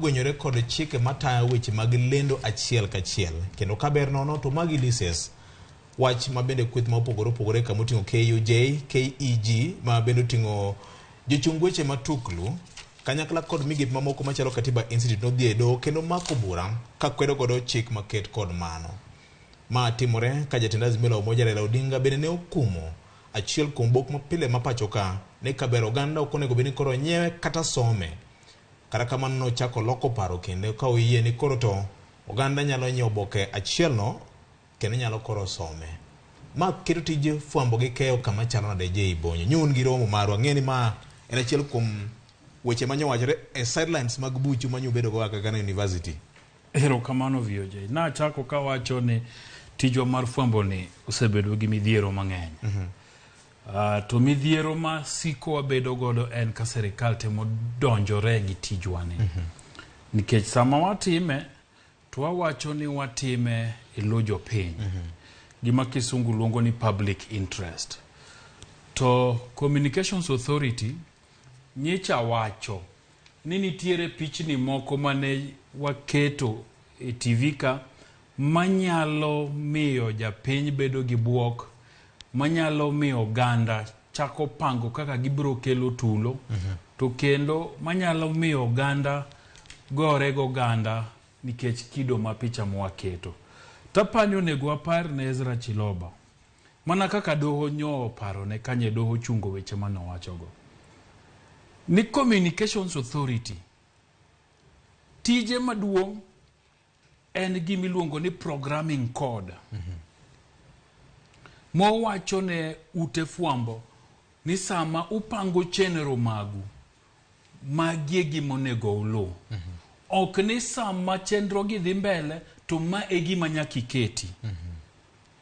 gwenyore kod chike matayo weche mag lendo achiel kachiel kendo kaber nono to magi lises wach mabende kweth ma opogore kama oting'o KUJ, KEG mabende oting'o jochung weche matuklu kanyakla kod migepe mamoko machalo Katiba Institute nodhi e doho kendo mako bura ka kwedo godo chik maket kod mano. Ma timore ka jatend Azimio la Umoja Raila Odinga bende ne okumo achiel kuom bok mapile mapacho ka ne kaber oganda ok onego beni koro nyewe kata some. Kata kamano nochako loko paro kendo ka oyie ni koro to oganda nyalo nyiewo oboke achiel no kendo nyalo koro some. Ma keto tije fwambo gi keyo kama chalo nade je ibonyo. Nyun gi romo marwa ng'eni ma en achiel kuom weche manyo wachore e sidelines mag buchu manyo bedo go kaka university. Erokamano VOJ. Na chako ka wacho ni tijwa mar fwambo ni osebedo gi midhiero mang'eny. To midhiero ma siko wabedo godo en ka serikal temo donjore gi tijwa ni. Nikech sama watime to wawacho ni watime e lo jopiny. Gima kisungu luongo ni public interest. To Communications Authority nyicha wacho ni nitiere pichni moko mane waketo e TV ka manyalo miyo japiny bedo gi buok, manyalo miyo oganda chako pango kaka gibiro kelo tulo, to kendo manyalo miyo oganda gore go oganda nikech kido ma picha mwaketo. Tapani onego wapar ne Ezra Chiloba mana kaka doho nyo paro ne kanye doho chungo weche manowachogo ni Communications Authority tije maduong' en gimiluongo ni programming code. Mowacho ne ute fwambo ni sama upango chenro magu magie gimonego ulu. Ok ni sama chenro gi dhi mbele to ma e gima nyaki keti.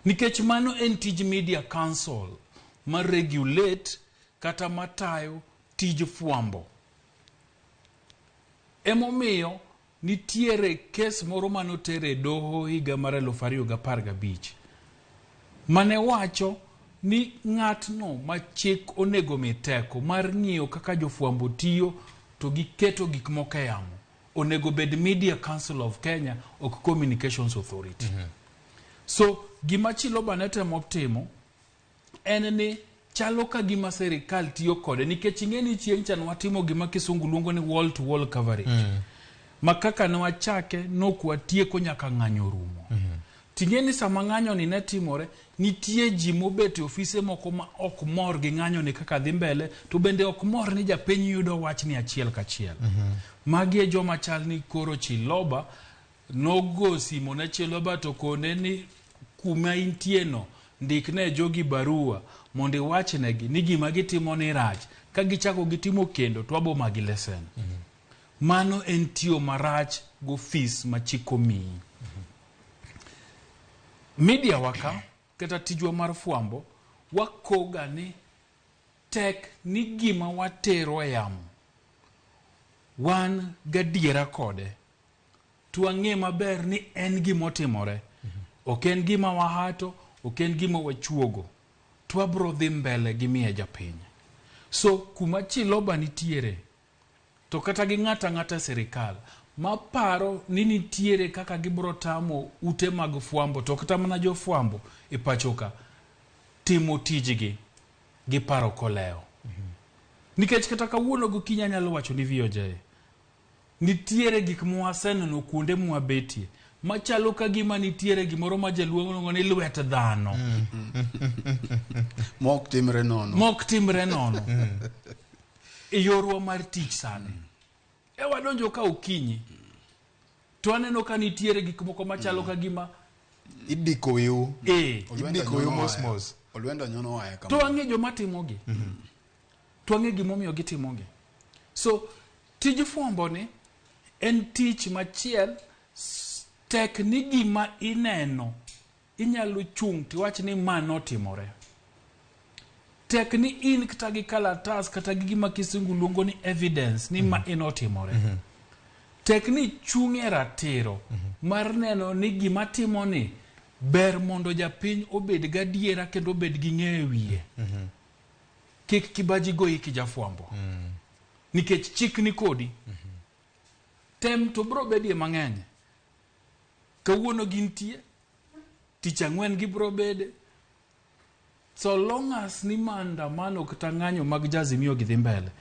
Nikech mano en tij Media Council ma regulate kata matayo tij fwambo. Emomiyo nitiere kes moro manotere doho higa mar 2015 mane wacho ni ng'atno ma chik onego miteko mar ng'iyo kaka jofwambo tiyo to giketo gik moko yamo onego bed Media Council of Kenya ok Communications Authority. So gima Chiloba netemo timo en ni chalo ka gima serikal tiyo kode nikech ing'eni chieng' chan watimo gima kisungu luongo ni wall to wall coverage. Makaka ne wachake nokwatieko nyaka ng'anyo rumo. Ting'eni sama ng'anyo ni ne timore nitie ji mobet e ofise moko ma ok mor gi ng'anyo ni kaka dhi mbele to bende ok mor ni japiny yudo wach ni achiel kachiel. Magi e joma chal ni koro Chiloba nogo simo ne Chiloba to kone ni kuma intie no ndikne jogi barua mondo iwachnegi ni gima gitimo ni rach ka gichako gitimo kendo to abo magi lesen. Mano en tiyo marach go fees machiko miyi. Media waka kata tijwa mar fwambo wakoga ni tek ni gima watero yamo wan gadiera kode to ang'e maber ni en gimotimore. Ok en gima wahato, ok en gima wachuogo. To wabro dhi mbele gi miya japiny. So kuma Chiloba nitiere to kata gi ng'ata serikal maparo ni nitiere kaka gibro tamo ute mag fwambo to kata mana jo fwambo e pachoka timo tijgi gi paro koleo. Nikech kata kawuono gokinya nyalo wacho ni VOJ nitiere gik mwaseneno kuonde mwabetie machalo ka gima nitiere gimoro ma jaluongo ni lwet dhano. Mok timre nono. E yorwa mar tich sani. E wadonjo ka okinyi to aneno ka nitiere gik moko machalo ka gima Idiko wiu. Idiko wiu mos. Olwenda nyono wae kama. To ang'e joma timogi. To ang'e gimomiyo gitimogi. So tij fwambo ni en tich machiel tek ni gima ineno inyalo chung' tiwach ni ma notimore. Tek ni in kata gi kalatas kata gi gima kisungu luongo ni evidence ni ma inotimore. Tek ni chung' e ratiro mar neno ni gima timo ni ber mondo japiny obed gadiera kendo obed gi ng'eyo wiye. Kik kibaji goyi kijafwambo. Nikech chik ni kodi. tem to bro bedie mang'eny. Kawuono gintie, tich ang'wen gi bro bede. So long as ni maandamano kata ng'anyo mag jazimio gi dhi mbele,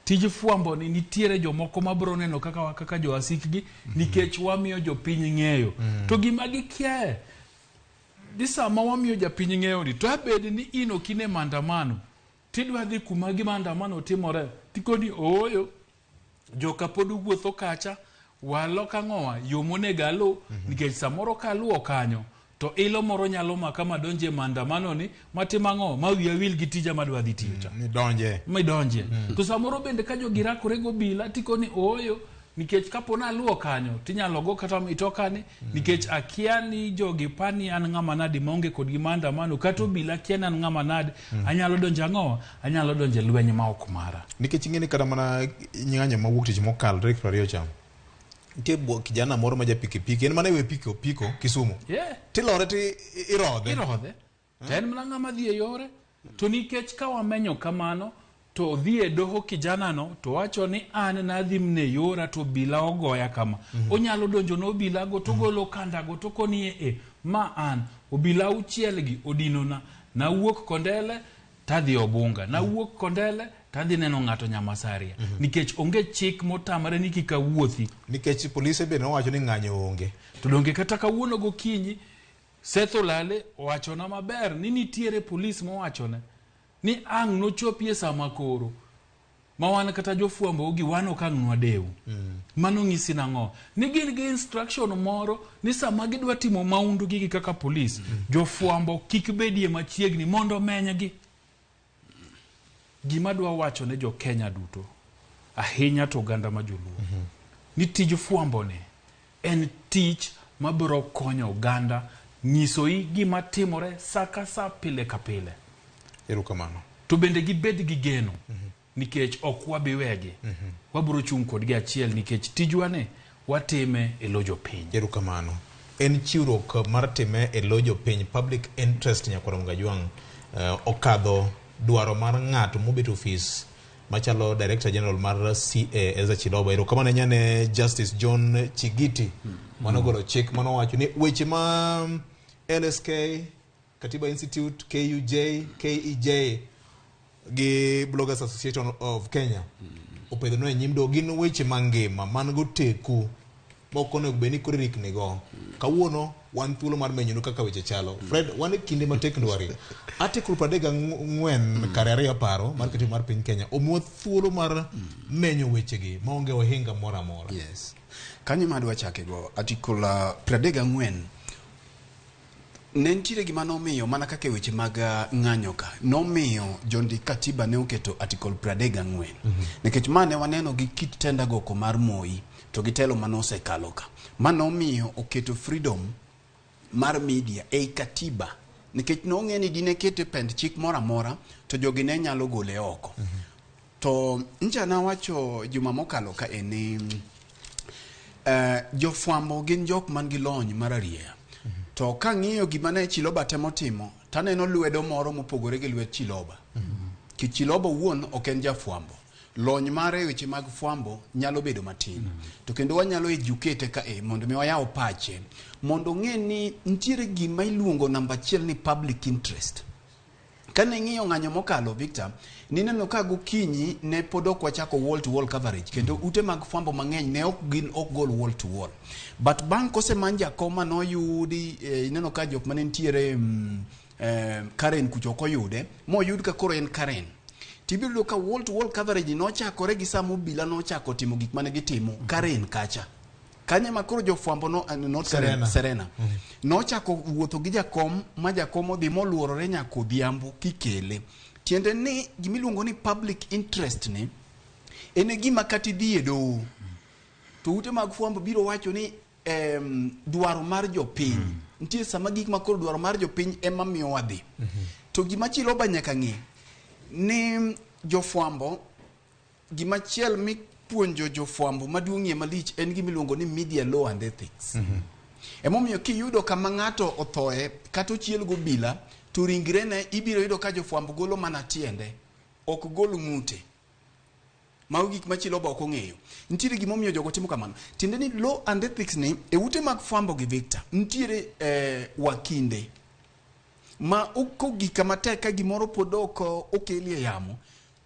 tij fwambo ni nitiere jomoko mabro neno kaka jo asikgi nikech wamiyo jopiny ng'eyo. To gima gikia di sama wamiyo jopiny ng'eyo ni to abed ni ino kine maandamano tidwa dhi kuma gi maandamano timore tikoni oyo joka pod wuotho kacha walo kang'owa yo monegalo nikech samoro kaluwo kanyo to ilo moro nyalo maka madonje maandamano ni matimang'o mawiya wil gi tija madwa dhi tiyo cha mi donje to samoro bende ka jogirakore go bila tikoni oyo nikech kapona luwo kanyo tinyalo go kata mitokani nikech akia ni jogi pani an ng'ama nadi maonge kod gi maandamano kata bila kian an ng'ama nadi anyalo donje ang'owa anyalo donje lweny ma ok mara nikech ing'eni kata mana ng'anyo mawuok tich mokal tarik 20 cham nitie kijana moro ma ja pikipiki en mana ewe piko Kisumu tilore ti irodhe ten mana ng'ama dhi e yore to nikech ka wamenyo kamano to dhi e doho kijana no to wacho ni an nadhi mne yora to bila ogoya kama onyalo donjo no bila go to golo kanda go to koni ma an obila uchiel gi odinona na wuok Kondele tadhi Obunga na wuok Kondele tadhi neno ng'ato Nyamasaria nikech onge chik motamre ni kika wuothi nikech polisi be nowacho ni ng'anyo onge to donge kata kawuono gokinyi Seth Olale owachona maber ni nitiere polis mowachone ni ang' nochopie sama koro ma wan kata jofwambo gi wan ok ang' nwadeu mano ng'isi nang'o ni gin gi instruction moro ni sama gidwa timo maundu gi kaka polis jofwambo kik bedie machiegni mondo menygi gima dwa wacho ne jo Kenya duto ahinya to oganda ma joluo ni tij fwambo ni en tich mabiro konyo oganda nyiso i gima timore saka sa pile ka pile erokamano to bende gibed gi geno nikech ok wabiwegi wabiro chung' kodgi achiel nikech tijwa ne watime e lojo piny erokamano en chiwruok mar time e lojo piny public interest Nyakwaro Gajwang' okadho dwaro mar ng'ato mobet ofis machalo Director General mar CA Eza Chiloba erokamano nyane Justice John Chigiti manogolo chik manowacho ni weche ma LSK Katiba Institute KUJ KEJ gi Bloggers Association of Kenya opedho no nyimdo gin weche mangima man go teku moko ne beni kurik nigo kawuono wan thuolo mar menyo no kaka weche chalo Fred wan kinde matek ndwari article 34 kare ariyo paro mar Katiba mar piny Kenya omuo thuolo mar menyo weche gi maonge ohinga moro amora yes kanyo madwa chake go article 34 nentire gima nomiyo mana kaka weche mag ng'anyo ka nomiyo jondik katiba ne oketo article 34 nikech mane waneno gi kit tenda goko mar Moi to gitelo manose kalo ka manomiyo oketo freedom mar media e katiba nikech nong'e ni dine kete pend chik mora mora to jogi ne nyalo gole oko to nja na wacho juma mokalo ka eni jofwambo gin jok man gi lony mar ariya to ka ng'iyo gima ne Chiloba temo timo taneno lwedo moro mopogore gi lwet Chiloba ki Chiloba wuon ok en jafwambo lony mare weche mag fwambo nyalo bedo matin to kendo wanyalo educate ka mondo mi wayaw pache mondo ng'e ni ntiere gima iluongo namba 1 ni public interest kane ng'iyo ng'anyo mokalo Victor nineno ka gokinyi ne podok wachako wall to wall coverage kendo ute mag fwambo mang'eny ne ok gol wall to wall but bank kose manja koma no yudi ineno ka jok mane ntiere Karen kucho koyude moyud ka koro en Karen tibiro ka wall to wall coverage no chakore gi samo bila no chako timo gik mane gitimo Karen kacha kanye makoro jofwambo no not Serena no chako wuotho gi jakom ma jakom odhi moluorore nyako dhiambo kikele tiende ni gimiluongo ni public interest ni ene gima kati dhi e doho to ute mag fwambo biro wacho ni dwaro mar jopiny nitie sama gik makoro dwaro mar jopiny ema miyo wadhi to gima Chiloba nyaka ng'e ni jofwambo gima chiel mi puonjo jofwambo maduong'ie malich en gimiluongo ni media law and ethics emomiyo kiyudo kama ng'ato othoe kata ochiel go bila to ringre ne ibiro yudo ka jofwambo golo mana tiende ok gol ng'ute mago gik ma Chiloba ok ong'eyo. Nitiere gimomiyo jogo timo kamano. Tiende ni law and ethics ni e ute mag fwambo gi Victor nitiere wakinde ma okogika matek ka gimoro podoko okelie yamo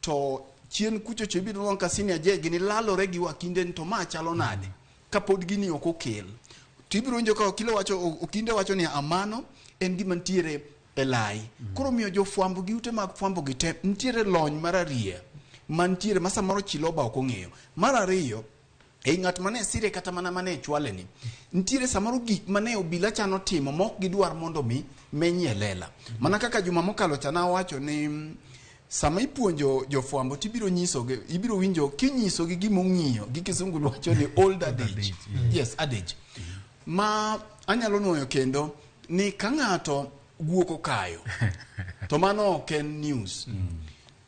to chien kucho chebiro non ka senior judge ni lalore gi wakinde to ma chalo nade kapod gini ok okel. Tibiro winjo ka okinde wacho ni amano en gima nitiere elai. Koro miyo jofwambo gi ute mag fwambo gi te nitiere lony mararie mantiere ma samoro Chiloba ok ong'eyo. Mar ariyo ng'at mane sire kata mana mane chwale ni nitiere samoro gik mane obila chano timo mok gidwar mondo mi menye lela. Mana kaka juma mokalo chana wacho ni sama ipuonjo jofwambo tibiro nyisogi, ibiro winjo kinyisogi gima ong'iyo gi kisungu wacho ni old adage. Yes, adage. Ma anyalo nuoyo kendo ni ka ng'ato guok okayo to mano ok en news.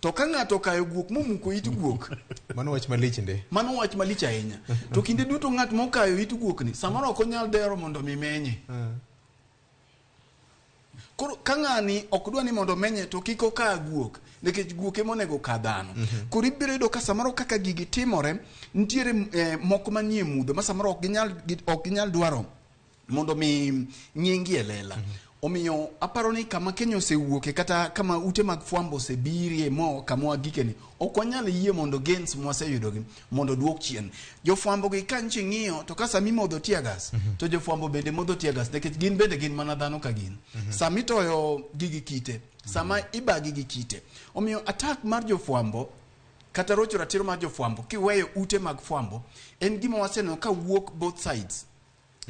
To ka ng'ato kayo guok momuko it guok mano wach malich nde. Mano wach malich ahinya. To kinde duto ng'at mokayo it guok ni samoro ok onyal dero mondo mimenye. Koro ka ng'ani ok dwa ni mondo menye to kiko ka guok nikech guok ema onego ka dhano. Koro ibiro yudo ka samoro kaka gigi timore nitiere moko manie mudho ma samoro ok ginyal dwaro mondo mi nyingi elela. Omiyo aparo ni kama Kenya osewuoke kata kama ute mag fwambo osebirie mo kama wagikeni ok wanyal yie mondo gains mwaseyudogi mondo duok chien. Jofwambo gi kanchi ng'iyo to ka sami modho tiagas to jofwambo bende modho tiagas nikech gin bende gin mana dhano ka gin. Sami toyo gigi kite, sama ibagi gi kite. Omiyo attack mar jofwambo kata rocho ratiro mar jofwambo kiweyo ute mag fwambo en gima waseneno ka wuok both sides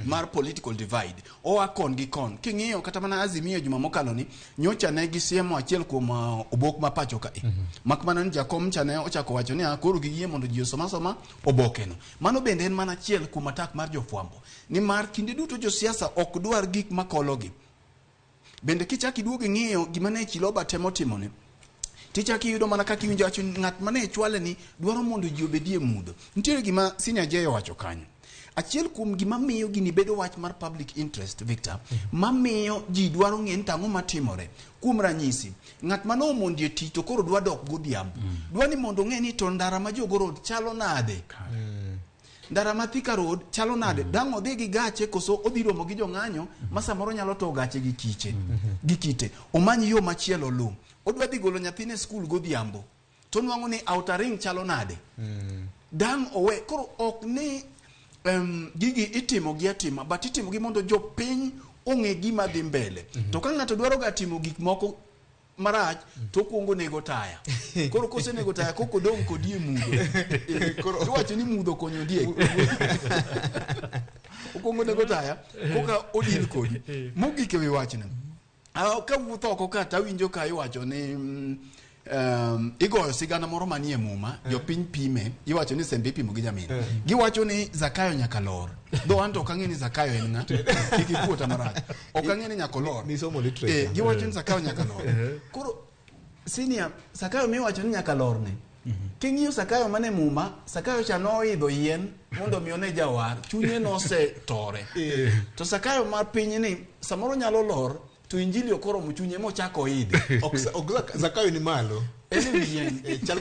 mar political divide oa kon gi kon. King'iyo kata mana Azimio juma mokalo ni nyocha ne gisiemo achiel kuom obok ma pacho ka mak mana ni jakom cha ne ochako wacho ni akoro gi yie mondo ji osoma obokeno. Mano bende en mana achiel kuom attack mar jofwambo ni mar kinde duto josiasa ok dwar gik makologi. Bende kichaki duogi ng'iyo gima ne Chiloba temo timone tichaki yudo mana kaka iwinjo wacho ng'at mane chwale ni dwaro mondo ji obedie mudho. Nitiere gima senior Jeyo wacho kanyo. Achiel kuom gima miyo gini bedo wach mar public interest Victor mamiyo ji dwaro ng'en tang'o matimore. Kuom ranyisi ng'at mano mondie tich to koro dwa dok godhiambo dwa ni mondo ng'e ni to ndara ma Jogo Road chalo nade, ndara ma Thika Road chalo nade, dang' odhi gi gache koso odhi romo gi jong'anyo ma samoro nyalo to gache gi kiche gi kite. Omanyi yo machielo lu odwa dhi golo nyathine skul godhiambo to nwang'o ni outer ring chalo nade, dang' owe. Koro ok ni gigi itimo gi atima but itimo gi mondo jopiny ong'e gima dhi mbele. To ka ng'ato dwaro ga timo gik moko marach to kuongo nego taya. Koro kose nego taya koko dong kodie mudho. Koro wacho ni mudho konyo diek. Okuongo nego taya koka odin kodi. Mogike wi wachna. Ka wuotho oko ka tawinjo ka iwacho ni igoyo sigana moro manie muma jopiny pime iwacho ni sembe ipimo gi jamin. Giwacho ni Zakayo nyaka lor. Do anto kang'e ni Zakayo en ng'a ikikuota marach. Ok ang'e ni nyaka lor. Ni somo literature. Giwacho ni Zakayo nyaka lor. Koro senior Zakayo miwacho ni nyaka lor ne. King'iyo Zakayo mane muma, Zakayo cha noidho yien mondo mione jawar, chunye nose tore. To Zakayo mar piny ni samoro nyalo lor to injili okoro mchunye mochako idhi. Zakayo ni malo. Ene yien. Chal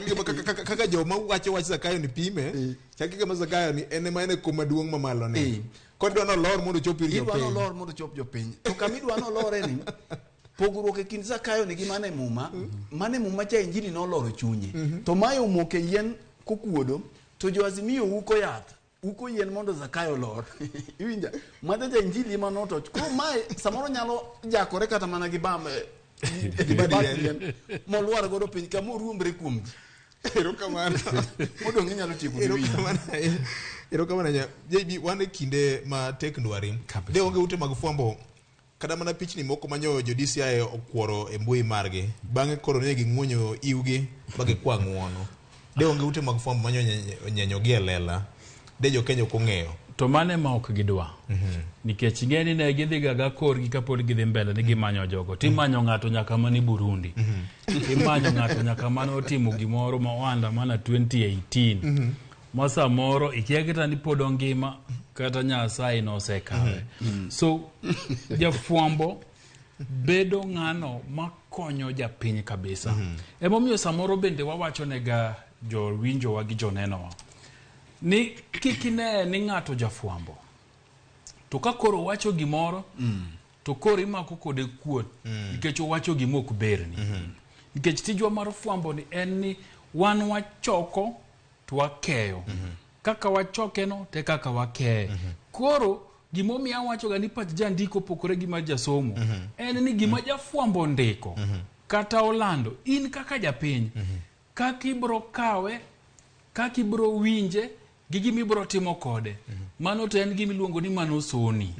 kaka joma wacho wach Zakayo ni pime. Chal kaka Zakayo ni ene ma ene kuma duong' ma malo ne. Kodwa no lor mondo chop ir jopiny. Idwa no lor mondo chop jopiny. To kamidwa no lor eni pogruok e kind Zakayo ni gi mane muma cha injili no loro chunye. To mayo omoke yien kokuodo to jo Azimio uko yath. Uko yien mondo Zakayo lor. Iwinja madha ja injili ma noto. Ko mai samoro nyalo jakore kata mana gi bambe gibadien molwar godo piny kama ruombre kuom ji. Erokamano. Modong' nyalo tieko Erokamano nya. JB wan e kinde ma tek ndwari. De onge ute mag fwambo kada mana pichni moko manyo jo DCI okworo e mbui margi. Bang'e koro ne ging'wonyo iwgi bagi kwa ng'wono. De onge ute mag fwambo manyo nyenyo gi elela. De jo Kenya kong'eyo. To mane ma ok gidwa. Nikech ng'eni ne gidhi ga korgi kapod gidhi mbele ni gimanyo jogo. Timanyo ng'ato nyaka mani Burundi. Timanyo ng'ato nyaka mane otimo gimoro ma wanda mana 2018. Masa moro ikia kita ni pod ngima kata Nyasaye no sekawe. So jafwambo bedo ng'ano makonyo japiny kabisa. Emomiyo samoro bende wawacho nega jo winjo wa gi joneno ni kikine ni ng'ato jafwambo to ka koro wacho gimoro to koro imako kode kuot nikech owacho gimok berni nikech tijwa mar fwambo ni en ni wan wachoko to wakeyo kaka wachoke no te kaka wakeye koro gimomiyo awacho ga ni pach jandiko pokore gi mar jasomo en ni gima jafwambo ndiko kata olando in kaka japiny kaka ibro kawe kaka ibro winje gi gima ibro timo kode mano to en gima iluongo ni mano soni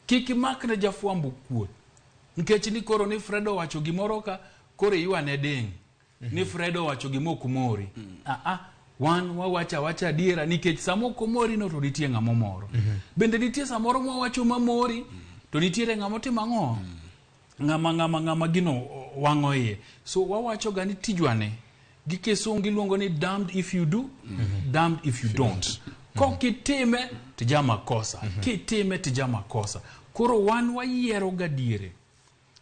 kik makne jafwambo kuot nikech ni koro ni Fredo wacho gimoro ka koro ywane ding ni Fredo wacho gimok mori wan wawacha adiera nikech samoko mori no to nitie ng'amo moro bende nitie samoro mwawacho mamori to nitiere ng'amo timo ang'o ng'ama gino wang'o iye so wawacho ga ni tijwane gi kisungu luongo ni damned if you do damned if you don't kokitime tija makosa kitime tija makosa koro wan wayiero gadiere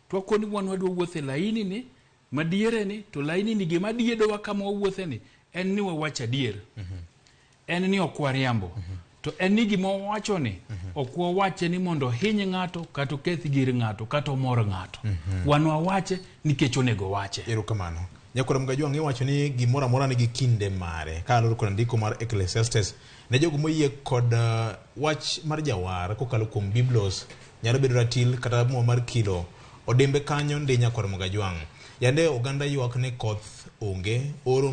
to koni wan wadwa wuothe laini ni madiere ni to laini ni gima diedo wa kama wuothe ni en ni wawacha adier en ni okwariambo to en ni gima wacho ni okwa wache ni mondo hiny ng'ato kata keth gir ng'ato kata mor ng'ato wan wawache nikech onego wache erokamano nyakoro mgajwa ng'e wacho ni gimoro amora nigi kinde mare ka lor kod ndiko mar Ecclesiastes ne jogo moyie kod wach mar jawar kokalo kuom Biblos nyalo bedo ratil kata mo mar kilo odembe kanyo ndi nyakoro mgajwa yande oganda ywak ne koth onge oro